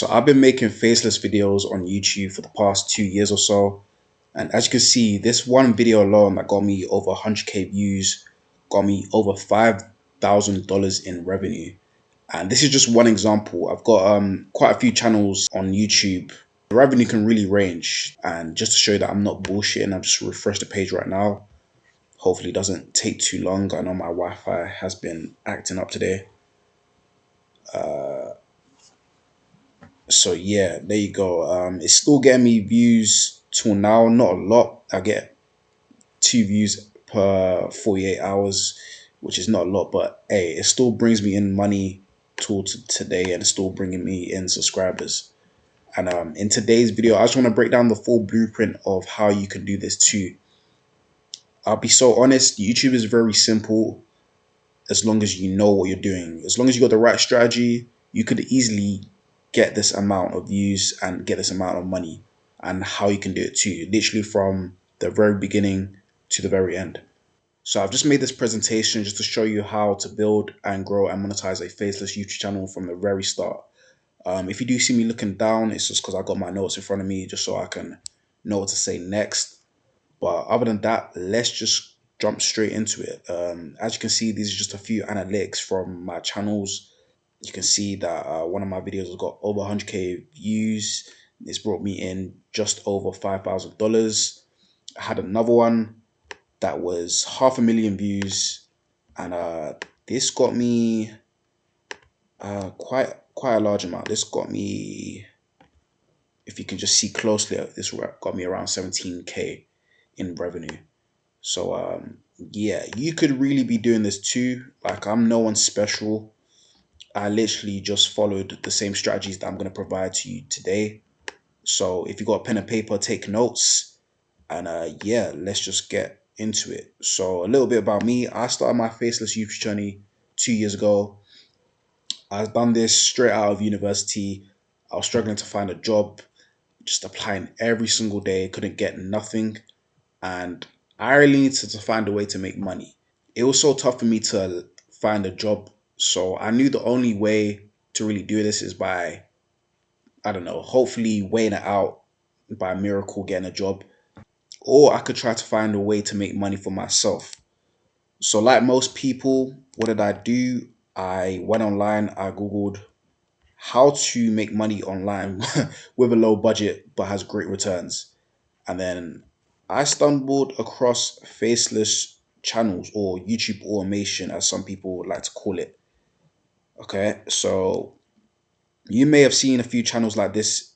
So I've been making faceless videos on YouTube for the past 2 years or so. And as you can see, this one video alone that got me over 100k views, got me over $5,000 in revenue. And this is just one example. I've got quite a few channels on YouTube. The revenue can really range. And just to show you that I'm not bullshitting, I've just refreshed the page right now. Hopefully it doesn't take too long. I know my Wi-Fi has been acting up today. So yeah, there you go. It's still getting me views till now, not a lot. I get 2 views per 48 hours, which is not a lot, but hey, it still brings me in money till today, and it's still bringing me in subscribers. And in today's video, I just want to break down the full blueprint of how you can do this too. I'll be so honest, YouTube is very simple as long as you know what you're doing. As long as you got the right strategy, you could easily get this amount of views and get this amount of money, and how you can do it too, literally from the very beginning to the very end. So I've just made this presentation just to show you how to build and grow and monetize a faceless YouTube channel from the very start. If you do see me looking down, it's just because I got my notes in front of me just so I can know what to say next. But other than that, let's just jump straight into it. As you can see, these are just a few analytics from my channels. You can see that one of my videos has got over 100k views. It's brought me in just over $5,000. I had another one that was half a million views, and this got me quite a large amount. This got me, if you can just see closely, this got me around 17k in revenue. So yeah, you could really be doing this too. Like, I'm no one special. I literally just followed the same strategies that I'm going to provide to you today. So if you got a pen and paper, take notes. And yeah, let's just get into it. So a little bit about me. I started my faceless YouTube journey 2 years ago. I've done this straight out of university. I was struggling to find a job, just applying every single day, couldn't get nothing. And I really needed to find a way to make money. It was so tough for me to find a job. So I knew the only way to really do this is by, I don't know, hopefully weighing it out by miracle, getting a job. Or I could try to find a way to make money for myself. So like most people, what did I do? I went online, I Googled how to make money online with a low budget but has great returns. And then I stumbled across faceless channels, or YouTube automation as some people would like to call it. Okay, so you may have seen a few channels like this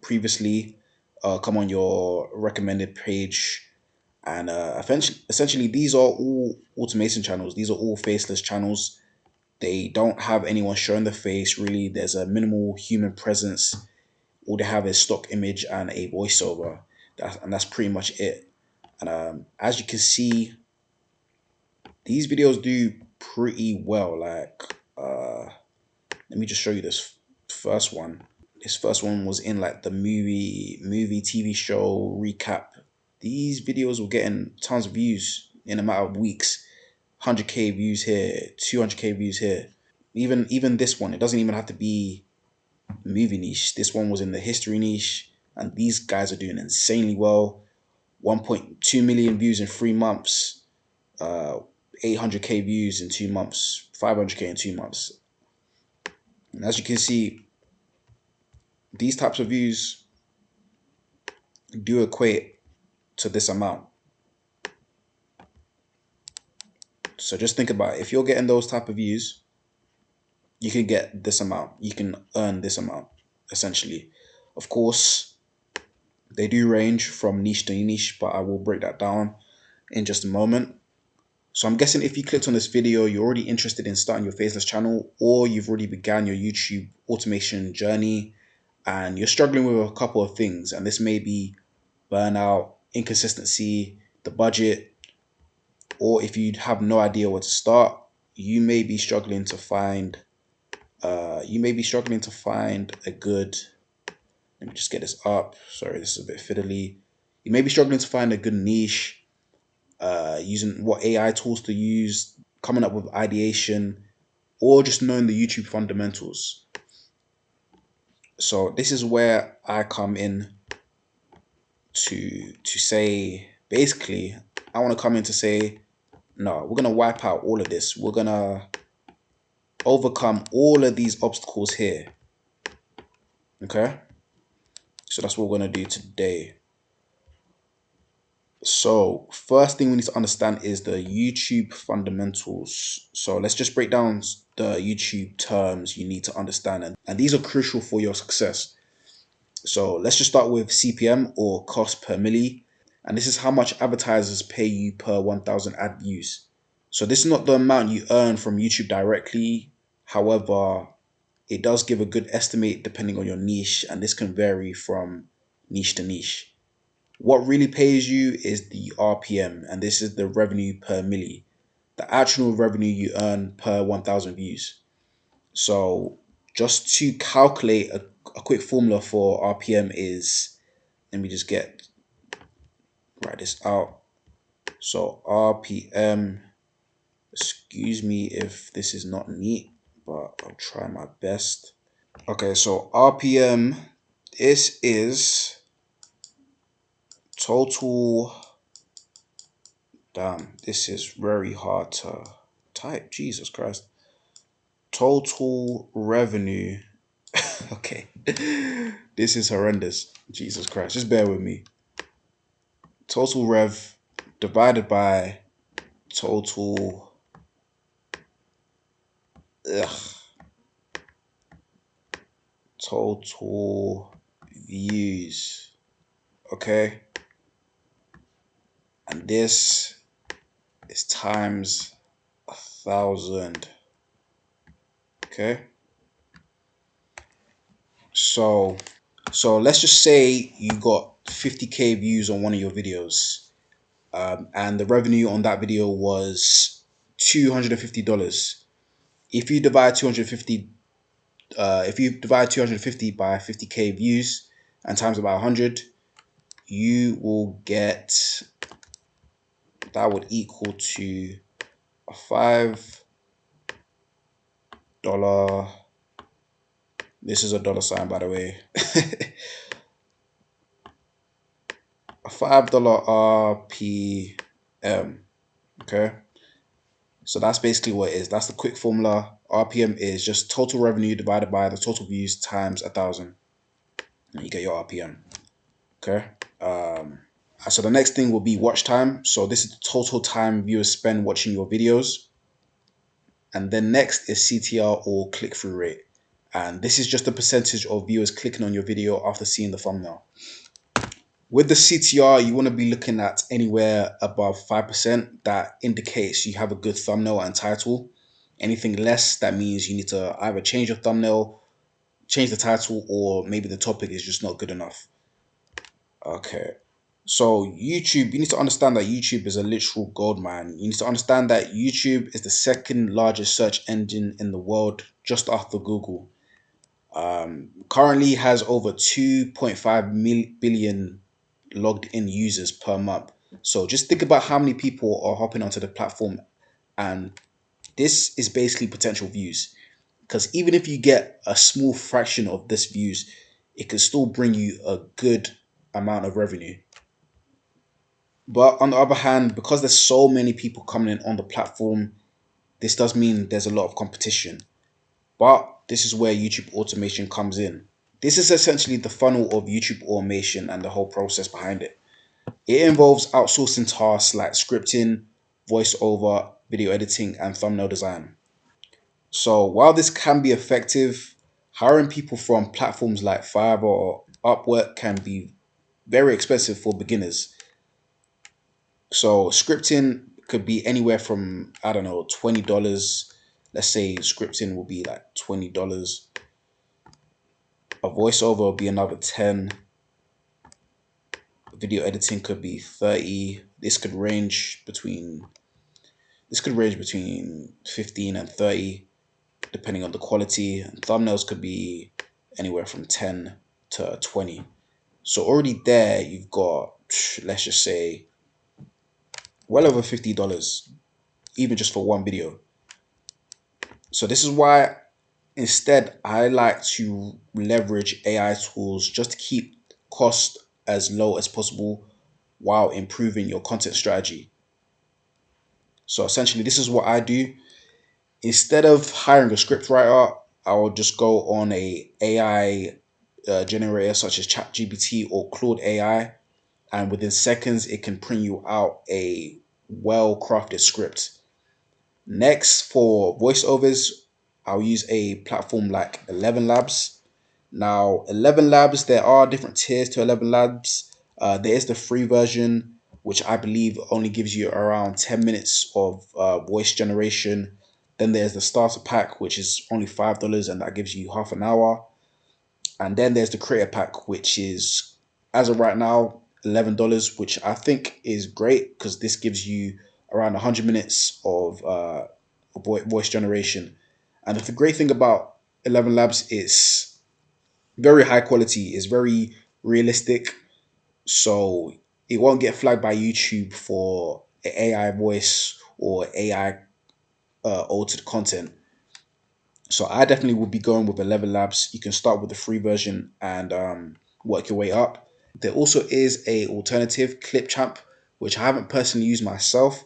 previously come on your recommended page. And essentially, these are all automation channels. These are all faceless channels. They don't have anyone showing the face really. There's a minimal human presence. All they have is stock image and a voiceover. And that's pretty much it. And as you can see, these videos do pretty well. Like, let me just show you this first one. This first one was in like the movie TV show recap. These videos were getting tons of views in a matter of weeks. 100k views here, 200k views here. Even this one, it doesn't even have to be movie niche. This one was in the history niche, and these guys are doing insanely well. 1.2 million views in 3 months, uh, 800k views in 2 months, 500k in 2 months. And as you can see, these types of views do equate to this amount. So just think about it. If you're getting those type of views, you can get this amount. You can earn this amount, essentially. Of course, they do range from niche to niche, but I will break that down in just a moment. So I'm guessing if you clicked on this video, you're already interested in starting your faceless channel, or you've already began your YouTube automation journey and you're struggling with a couple of things. And this may be burnout, inconsistency, the budget, or if you have no idea where to start, you may be struggling to find a good, let me just get this up. Sorry, this is a bit fiddly. You may be struggling to find a good niche, using what AI tools to use, coming up with ideation, or just knowing the YouTube fundamentals. So this is where I come in to say, basically, I want to come in to say, no, we're gonna wipe out all of this. We're gonna overcome all of these obstacles here. Okay? So that's what we're gonna do today. So first thing we need to understand is the YouTube fundamentals. So let's just break down the YouTube terms you need to understand, and these are crucial for your success. So let's just start with CPM, or cost per milli. And this is how much advertisers pay you per 1,000 ad views. So this is not the amount you earn from YouTube directly. However, it does give a good estimate depending on your niche, and this can vary from niche to niche. What really pays you is the RPM, and this is the revenue per milli, the actual revenue you earn per 1,000 views. So just to calculate a quick formula for RPM is, let me just write this out. So RPM, excuse me if this is not neat, but I'll try my best. Okay, so RPM, this is total, damn, this is very hard to type, Jesus Christ. Total revenue. Okay, this is horrendous, Jesus Christ, just bear with me. Total rev divided by total, ugh, total views. Okay, and this is times 1,000. Okay, so let's just say you got 50K views on one of your videos, and the revenue on that video was $250. If you divide 250 if you divide 250 by 50K views and times about 100, you will get, that would equal to a $5, this is a dollar sign by the way, a $5 RPM. Okay, so that's basically what it is. That's the quick formula. RPM is just total revenue divided by the total views times 1,000, and you get your RPM. Okay. So the next thing will be watch time. So this is the total time viewers spend watching your videos. And then next is CTR, or click-through rate. And this is just the percentage of viewers clicking on your video after seeing the thumbnail. With the CTR, you want to be looking at anywhere above 5%. That indicates you have a good thumbnail and title. Anything less, that means you need to either change your thumbnail, change the title, or maybe the topic is just not good enough. Okay. So YouTube, you need to understand that YouTube is a literal gold mine. You need to understand that YouTube is the second largest search engine in the world, just after Google. Currently has over 2.5 billion logged in users per month. So just think about how many people are hopping onto the platform, and this is basically potential views. Because even if you get a small fraction of this views, it can still bring you a good amount of revenue. But on the other hand, because there's so many people coming in on the platform, this does mean there's a lot of competition. But this is where YouTube automation comes in. This is essentially the funnel of YouTube automation and the whole process behind it. It involves outsourcing tasks like scripting, voiceover, video editing, and thumbnail design. So while this can be effective, hiring people from platforms like Fiverr or Upwork can be very expensive for beginners. So scripting could be anywhere from, I don't know, $20. Let's say scripting will be like $20. A voiceover will be another 10. Video editing could be 30. This could range between 15 and 30, depending on the quality. And thumbnails could be anywhere from 10 to 20. So already there you've got, let's just say, well over $50, even just for one video. So this is why Instead, I like to leverage AI tools just to keep cost as low as possible while improving your content strategy. So essentially, this is what I do. Instead of hiring a script writer, I will just go on a AI generator such as ChatGPT or Claude AI, and within seconds, it can print you out a well crafted script. Next, for voiceovers, I'll use a platform like 11 Labs. Now, 11 Labs, there are different tiers to 11 Labs. There is the free version, which I believe only gives you around 10 minutes of voice generation. Then there's the starter pack, which is only $5, and that gives you half an hour. And then there's the creator pack, which is, as of right now, $11, which I think is great because this gives you around 100 minutes of voice generation. And the great thing about 11 Labs is very high quality, it's very realistic. So it won't get flagged by YouTube for AI voice or AI altered content. So I definitely would be going with 11 Labs. You can start with the free version and work your way up. There also is a alternative, Clipchamp, which I haven't personally used myself,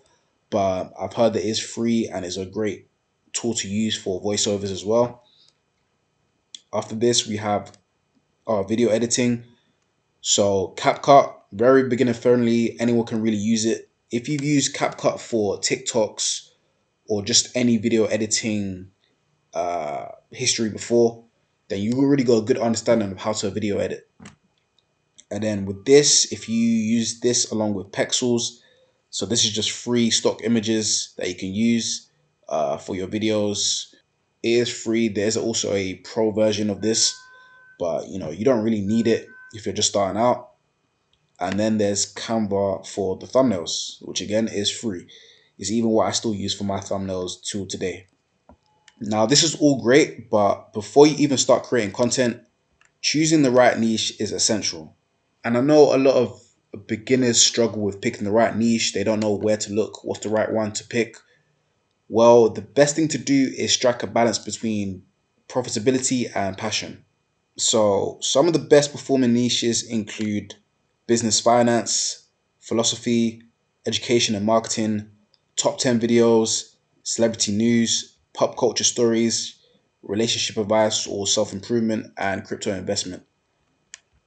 but I've heard that it is free and is a great tool to use for voiceovers as well. After this, we have video editing. So CapCut, very beginner friendly. Anyone can really use it. If you've used CapCut for TikToks or just any video editing history before, then you already got a good understanding of how to video edit. And then with this, if you use this along with Pexels, so this is just free stock images that you can use for your videos. It is free. There's also a pro version of this, but you don't really need it if you're just starting out. And then there's Canva for the thumbnails, which again is free. It's even what I still use for my thumbnails till today. Now, this is all great, but before you even start creating content, choosing the right niche is essential. And I know a lot of beginners struggle with picking the right niche. They don't know where to look, what's the right one to pick. Well, the best thing to do is strike a balance between profitability and passion. So, some of the best performing niches include business finance, philosophy, education and marketing, top 10 videos, celebrity news, pop culture stories, relationship advice or self improvement, and crypto investment.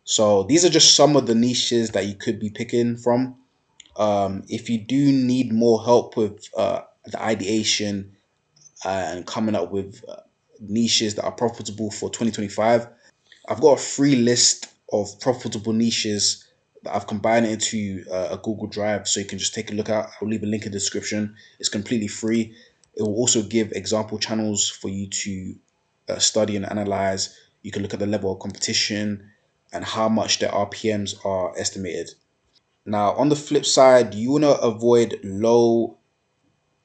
So, these are just some of the niches that you could be picking from. If you do need more help with the ideation and coming up with niches that are profitable for 2025, I've got a free list of profitable niches that I've combined it into a Google Drive, so you can just take a look at. I'll leave a link in the description. It's completely free. It will also give example channels for you to study and analyze. You can look at the level of competition and how much their RPMs are estimated. Now, on the flip side, you want to avoid low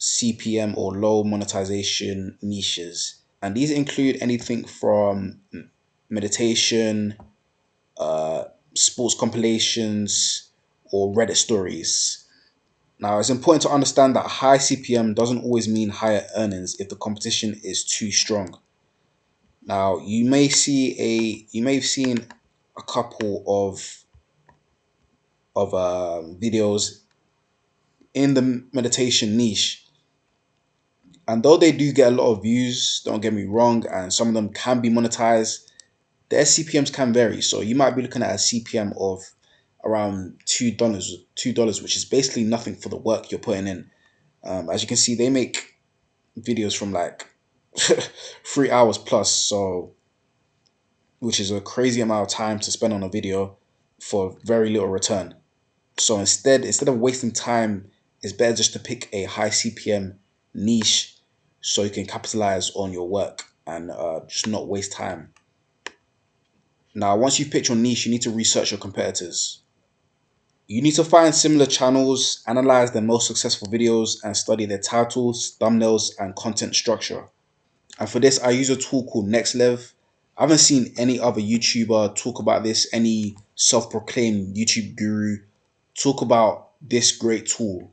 CPM or low monetization niches. And these include anything from meditation, uh, sports compilations, or Reddit stories. Now, it's important to understand that high CPM doesn't always mean higher earnings if the competition is too strong. Now, you may have seen a couple of videos in the meditation niche, and though they do get a lot of views, don't get me wrong, and some of them can be monetized, their CPMs can vary. So you might be looking at a CPM of around $2, which is basically nothing for the work you're putting in. As you can see, they make videos from like 3 hours plus, so which is a crazy amount of time to spend on a video for very little return. So instead of wasting time, it's better just to pick a high CPM niche so you can capitalize on your work and just not waste time. Now, once you've picked your niche, you need to research your competitors. You need to find similar channels, analyze their most successful videos, and study their titles, thumbnails, and content structure. And for this, I use a tool called NextLev. I haven't seen any other YouTuber talk about this, any self proclaimed YouTube guru talk about this great tool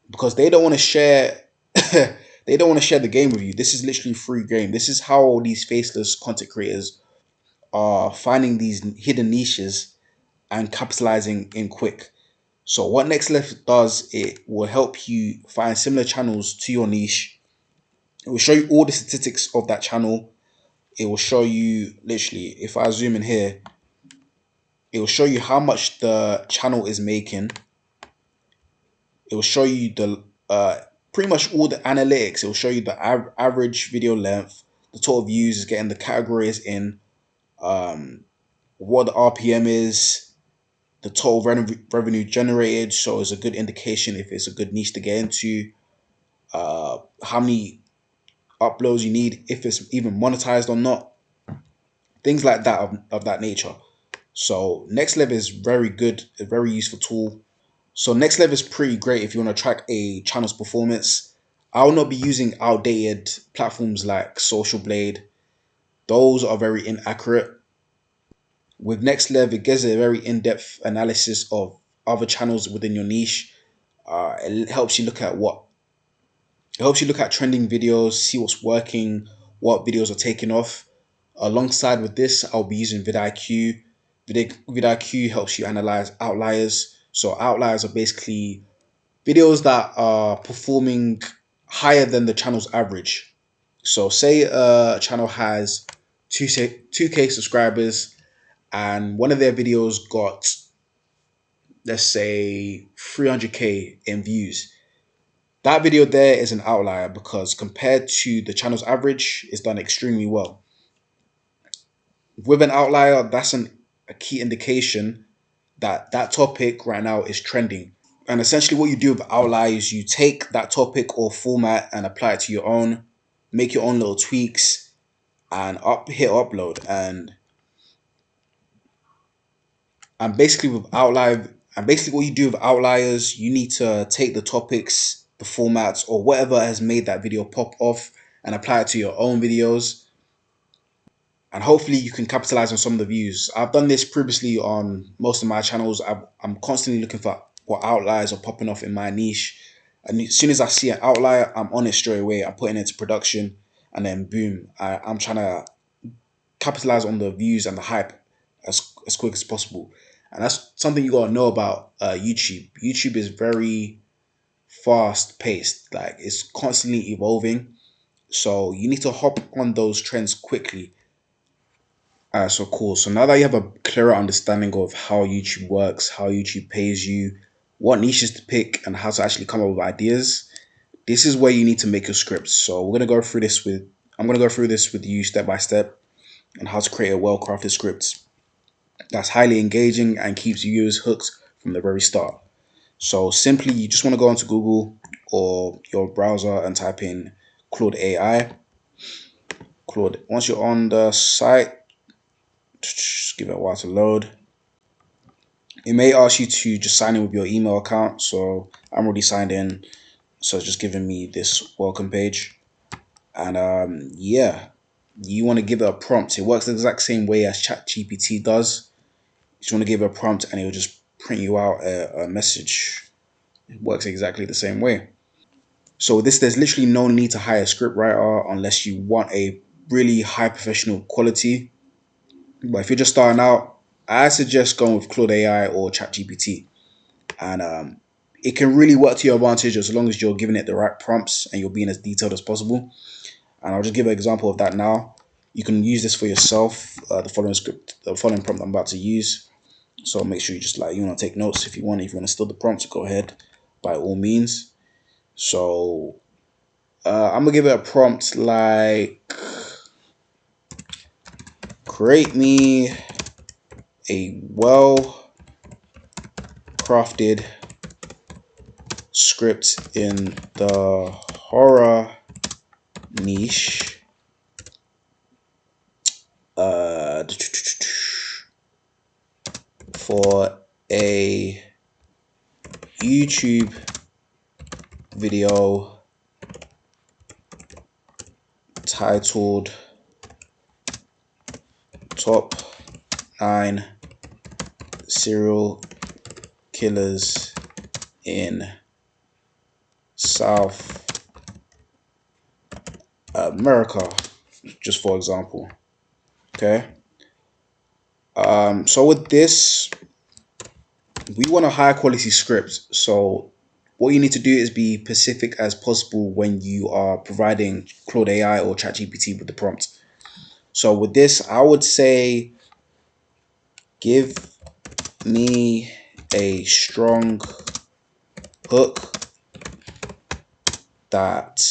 because they don't want to share they don't want to share the game with you. This is literally free game. This is how all these faceless content creators are finding these hidden niches and capitalizing in quick. So what Next Left does, it will help you find similar channels to your niche. It will show you all the statistics of that channel. It will show you literally, if I zoom in here, it will show you how much the channel is making. It will show you the pretty much all the analytics. It will show you the average video length, the total views is getting, the categories in, what the RPM is, the total revenue generated. So it's a good indication if it's a good niche to get into. How many uploads you need, if it's even monetized or not, things like that of that nature. So Next Level is very good, a very useful tool. So Next Level is pretty great if you want to track a channel's performance. I will not be using outdated platforms like Social Blade. Those are very inaccurate. With Next Level, it gives a very in-depth analysis of other channels within your niche. It helps you look at trending videos, see what's working, what videos are taking off. Alongside with this, I'll be using vidIQ. vidIQ helps you analyze outliers. So outliers are basically videos that are performing higher than the channel's average. So say a channel has 2K subscribers and one of their videos got, let's say, 300K in views. That video there is an outlier because compared to the channel's average, it's done extremely well. With an outlier, that's a key indication that that topic right now is trending. And essentially what you do with outlier is you take that topic or format and apply it to your own, make your own little tweaks, and hit upload. And basically what you do with outliers, you need to take the topics, the formats, or whatever has made that video pop off and apply it to your own videos. And hopefully you can capitalize on some of the views. I've done this previously on most of my channels. I'm constantly looking for what outliers are popping off in my niche. And as soon as I see an outlier, I'm on it straight away. I'm putting it into production, and then boom, I'm trying to capitalize on the views and the hype as quick as possible. And that's something you gotta know about YouTube. YouTube is very fast paced, like it's constantly evolving. So you need to hop on those trends quickly. So cool. So now that you have a clearer understanding of how YouTube works, how YouTube pays you, what niches to pick, and how to actually come up with ideas, this is where you need to make your scripts. So I'm gonna go through this with you step by step on how to create a well-crafted script that's highly engaging and keeps viewers hooked from the very start. So simply, you just want to go onto Google or your browser and type in Claude AI. Claude. Once you're on the site, just give it a while to load. It may ask you to just sign in with your email account. So I'm already signed in. So it's just giving me this welcome page. And yeah, you want to give it a prompt. It works the exact same way as ChatGPT does. You just want to give it a prompt and it will just print you out a message. It works exactly the same way. So there's literally no need to hire a script writer unless you want a really high professional quality. But if you're just starting out, I suggest going with Claude AI or ChatGPT. And it can really work to your advantage as long as you're giving it the right prompts and you're being as detailed as possible. And I'll just give an example of that now. You can use this for yourself, the following prompt I'm about to use. So make sure you want to take notes if you want. If you want to steal the prompt, go ahead, by all means. So I'm gonna give it a prompt like, create me a well crafted script in the horror niche. For a YouTube video titled Top 9 Serial Killers in South America, just for example. Okay. So with this, we want a high quality script. So what you need to do is be specific as possible when you are providing Claude AI or ChatGPT with the prompt. So with this, I would say give me a strong hook that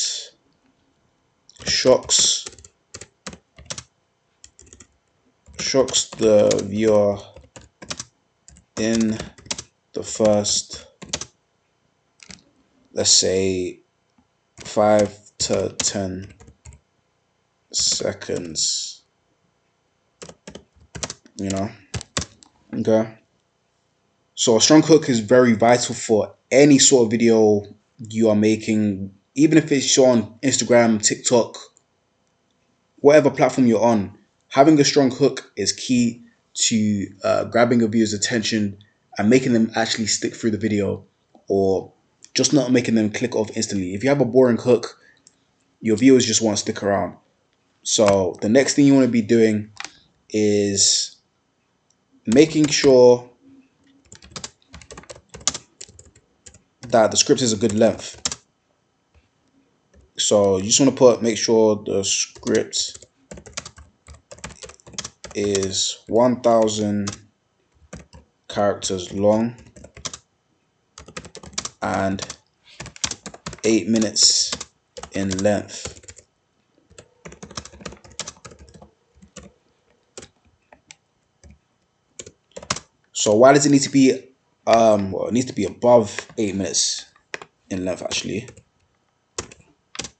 shocks the viewer in the first, let's say, 5 to 10 seconds. You know, okay. So a strong hook is very vital for any sort of video you are making, even if it's on Instagram, TikTok, whatever platform you're on. Having a strong hook is key to grabbing a viewer's attention and making them actually stick through the video, or just not making them click off instantly. If you have a boring hook, your viewers just won't stick around. So the next thing you want to be doing is making sure that the script is a good length. So you just want to make sure the script is 1,000 characters long and 8 minutes in length. So why does it need to be well, it needs to be above 8 minutes in length actually.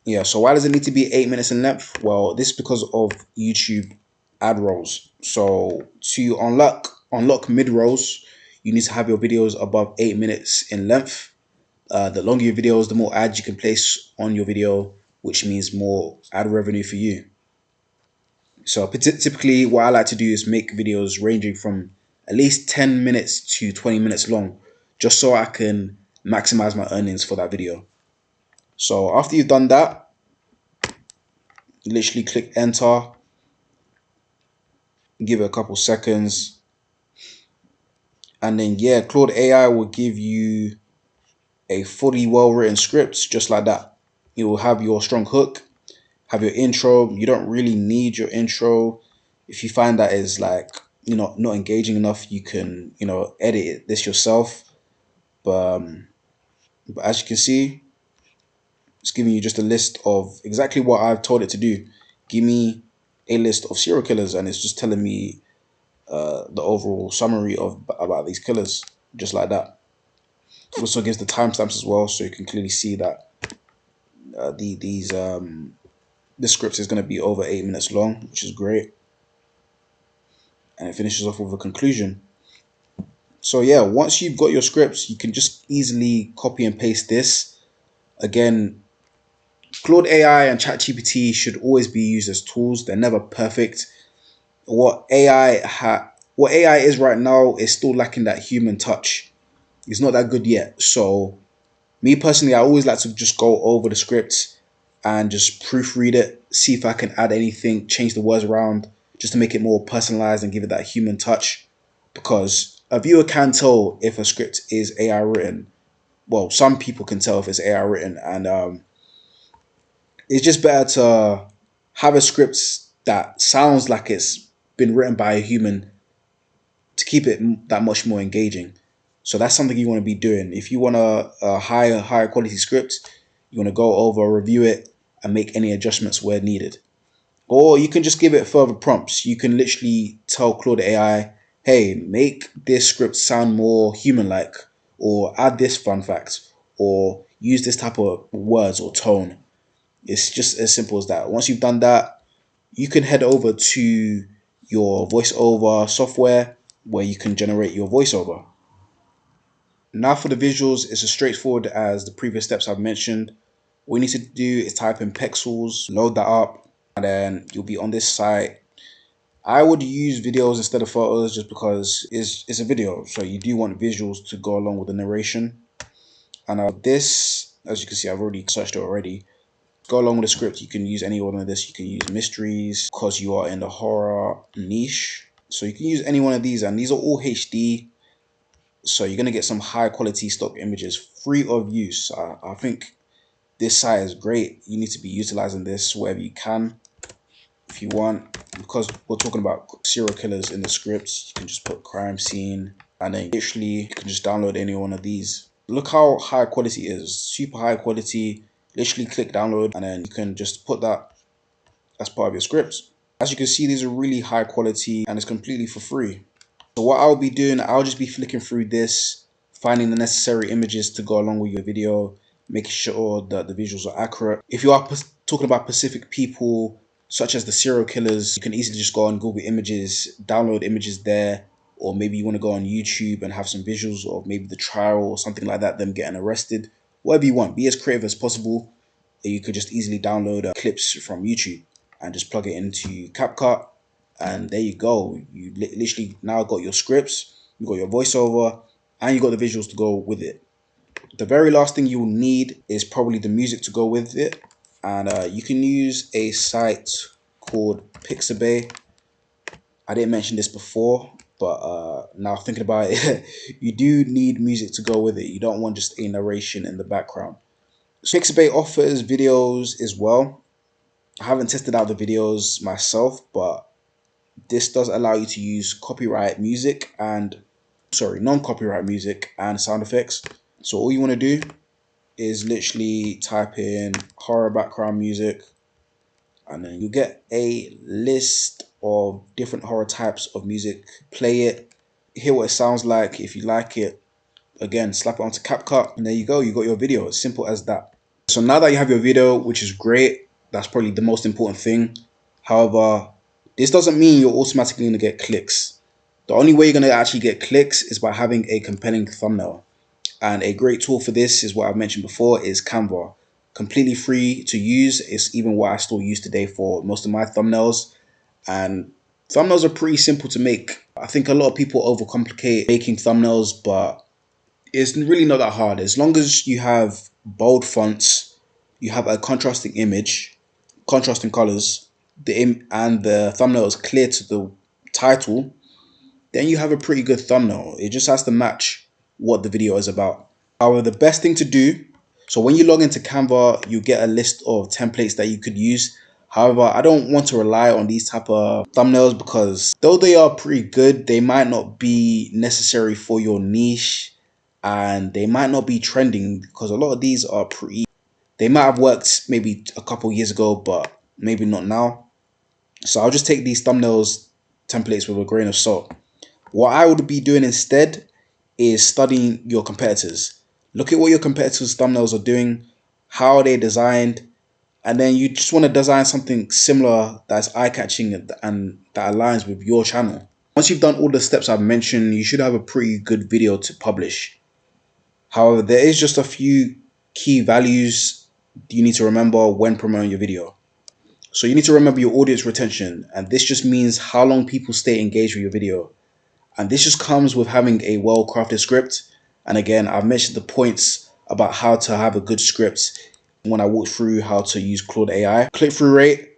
Yeah, so why does it need to be 8 minutes in length? Well, this is because of YouTube ad rolls. So to unlock mid rolls, you need to have your videos above 8 minutes in length. The longer your videos, the more ads you can place on your video, which means more ad revenue for you. So typically what I like to do is make videos ranging from at least 10 minutes to 20 minutes long, just so I can maximize my earnings for that video. So after you've done that, you literally click enter, give it a couple seconds, and then yeah, Claude AI will give you a fully well written script just like that. It will have your strong hook, have your intro. You don't really need your intro. If you find that is like, not engaging enough, you can, edit this yourself. But as you can see, it's giving you just a list of exactly what I've told it to do. Give me a list of serial killers, and it's just telling me the overall summary of about these killers, just like that. It also gives the timestamps as well, so you can clearly see that this script is going to be over 8 minutes long, which is great. And it finishes off with a conclusion. So yeah, once you've got your scripts, you can just easily copy and paste this. Again, Claude AI and ChatGPT should always be used as tools. They're never perfect. What AI is right now is still lacking that human touch. It's not that good yet. So me personally, I always like to just go over the script and just proofread it, see if I can add anything, change the words around, just to make it more personalized and give it that human touch. Because a viewer can tell if a script is AI written. Well, some people can tell if it's AI written, and it's just better to have a script that sounds like it's been written by a human to keep it that much more engaging. So that's something you want to be doing. If you want a higher quality script, you want to go over, review it, and make any adjustments where needed. Or you can just give it further prompts. You can literally tell Claude AI, hey, make this script sound more human-like, or add this fun fact, or use this type of words or tone. It's just as simple as that. Once you've done that, you can head over to your voiceover software where you can generate your voiceover. Now for the visuals, it's as straightforward as the previous steps I've mentioned. What you need to do is type in pixels, load that up, and then you'll be on this site. I would use videos instead of photos just because it's a video, so you do want visuals to go along with the narration. And this, as you can see, I've already searched it already. Go along with the script, you can use any one of this. You can use mysteries because you are in the horror niche. So you can use any one of these, and these are all HD. So you're gonna get some high quality stock images free of use. I think this site is great. You need to be utilizing this wherever you can. If you want, because we're talking about serial killers in the scripts, you can just put crime scene, and then literally you can just download any one of these. Look how high quality it is, super high quality. Literally click download, and then you can just put that as part of your scripts. As you can see, these are really high quality and it's completely for free. So what I'll be doing, I'll just be flicking through this, finding the necessary images to go along with your video, making sure that the visuals are accurate. If you are talking about specific people, such as the serial killers, you can easily just go on Google Images, download images there, or maybe you want to go on YouTube and have some visuals of maybe the trial or something like that, them getting arrested. Whatever you want, be as creative as possible. You could just easily download clips from YouTube and just plug it into CapCut, and there you go. You literally now got your scripts, you got your voiceover, and you got the visuals to go with it. The very last thing you will need is probably the music to go with it, and you can use a site called Pixabay. I didn't mention this before, but now thinking about it, you do need music to go with it. You don't want just a narration in the background. Pixabay offers videos as well. I haven't tested out the videos myself, but this does allow you to use copyright music and non-copyright music and sound effects. So all you want to do is literally type in horror background music, and then you get a list of different horror types of music. Play it, hear what it sounds like. If you like it, again, slap it onto CapCut, and there you go. You got your video. It's simple as that. So now that you have your video, which is great, that's probably the most important thing. However, this doesn't mean you're automatically going to get clicks. The only way you're going to actually get clicks is by having a compelling thumbnail. And a great tool for this is what I've mentioned before, is Canva. Completely free to use. It's even what I still use today for most of my thumbnails. And thumbnails are pretty simple to make. I think a lot of people overcomplicate making thumbnails, but it's really not that hard. As long as you have bold fonts, you have a contrasting image, contrasting colors, and the thumbnail is clear to the title, then you have a pretty good thumbnail. It just has to match what the video is about. However, the best thing to do, so when you log into Canva, you get a list of templates that you could use. However, I don't want to rely on these type of thumbnails because though they are pretty good, they might not be necessary for your niche, and they might not be trending because a lot of these are they might have worked maybe a couple years ago, but maybe not now. So I'll just take these thumbnails templates with a grain of salt. What I would be doing instead is studying your competitors. Look at what your competitors' thumbnails are doing, how are they designed, and then you just want to design something similar that's eye-catching and that aligns with your channel. Once you've done all the steps I've mentioned, you should have a pretty good video to publish. However, there is just a few key values you need to remember when promoting your video. So you need to remember your audience retention, and this just means how long people stay engaged with your video. And this just comes with having a well-crafted script. And again, I've mentioned the points about how to have a good script when I walked through how to use Claude AI. Click-through rate,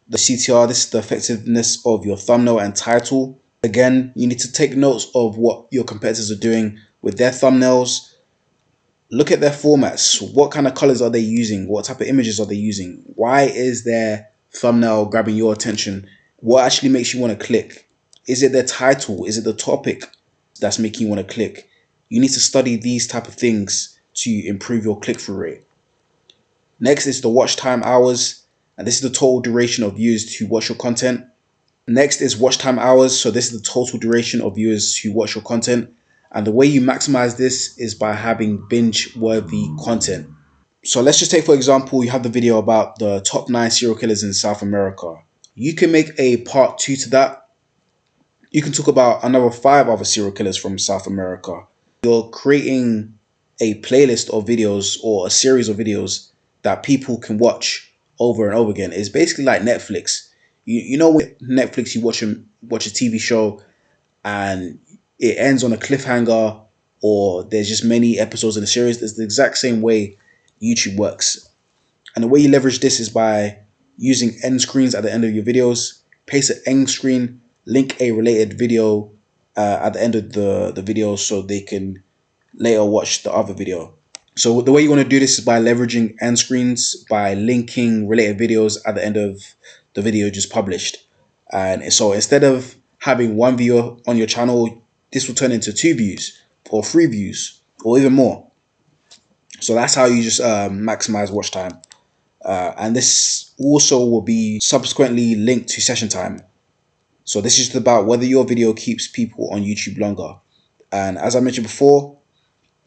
the CTR, this is the effectiveness of your thumbnail and title. Again, you need to take notes of what your competitors are doing with their thumbnails. Look at their formats. What kind of colors are they using? What type of images are they using? Why is their thumbnail grabbing your attention? What actually makes you want to click? Is it their title? Is it the topic that's making you want to click? You need to study these type of things to improve your click-through rate. Next is the watch time hours, and this is the total duration of viewers who watch your content. Next is watch time hours. So this is the total duration of viewers who watch your content. And the way you maximize this is by having binge-worthy content. So let's just take, for example, you have the video about the top 9 serial killers in South America. You can make a part 2 to that. You can talk about another 5 other serial killers from South America. You're creating a playlist of videos or a series of videos that people can watch over and over again. It's basically like Netflix. You know, with Netflix, you watch a TV show and it ends on a cliffhanger, or there's just many episodes in the series. It's the exact same way YouTube works. And the way you leverage this is by using end screens at the end of your videos. Paste an end screen, link a related video at the end of the video so they can later watch the other video. So the way you want to do this is by leveraging end screens, by linking related videos at the end of the video just published. And so instead of having one viewer on your channel, this will turn into 2 views or 3 views or even more. So that's how you just maximize watch time. And this also will be subsequently linked to session time. So this is just about whether your video keeps people on YouTube longer. And as I mentioned before,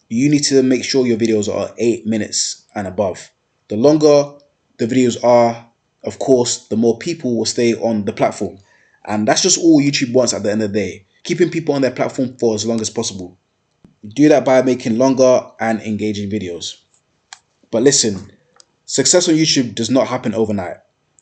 you need to make sure your videos are 8 minutes and above. The longer the videos are, of course, the more people will stay on the platform. And that's just all YouTube wants at the end of the day, keeping people on their platform for as long as possible. Do that by making longer and engaging videos. But listen, success on YouTube does not happen overnight.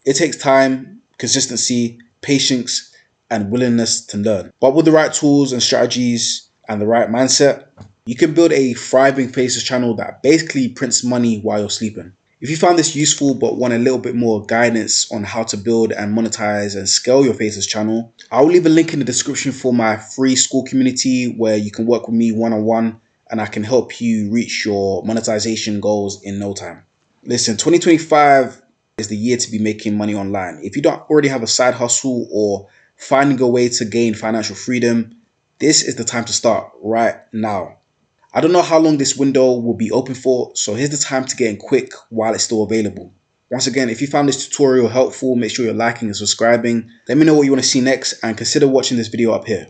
It takes time, consistency, patience, and willingness to learn. But with the right tools and strategies and the right mindset, you can build a thriving Faceless channel that basically prints money while you're sleeping. If you found this useful but want a little bit more guidance on how to build and monetize and scale your Faceless channel, I'll leave a link in the description for my free school community where you can work with me one-on-one and I can help you reach your monetization goals in no time. Listen, 2025 is the year to be making money online. If you don't already have a side hustle or finding a way to gain financial freedom, this is the time to start right now. I don't know how long this window will be open for, so here's the time to get in quick while it's still available. Once again, if you found this tutorial helpful, make sure you're liking and subscribing. Let me know what you want to see next and consider watching this video up here.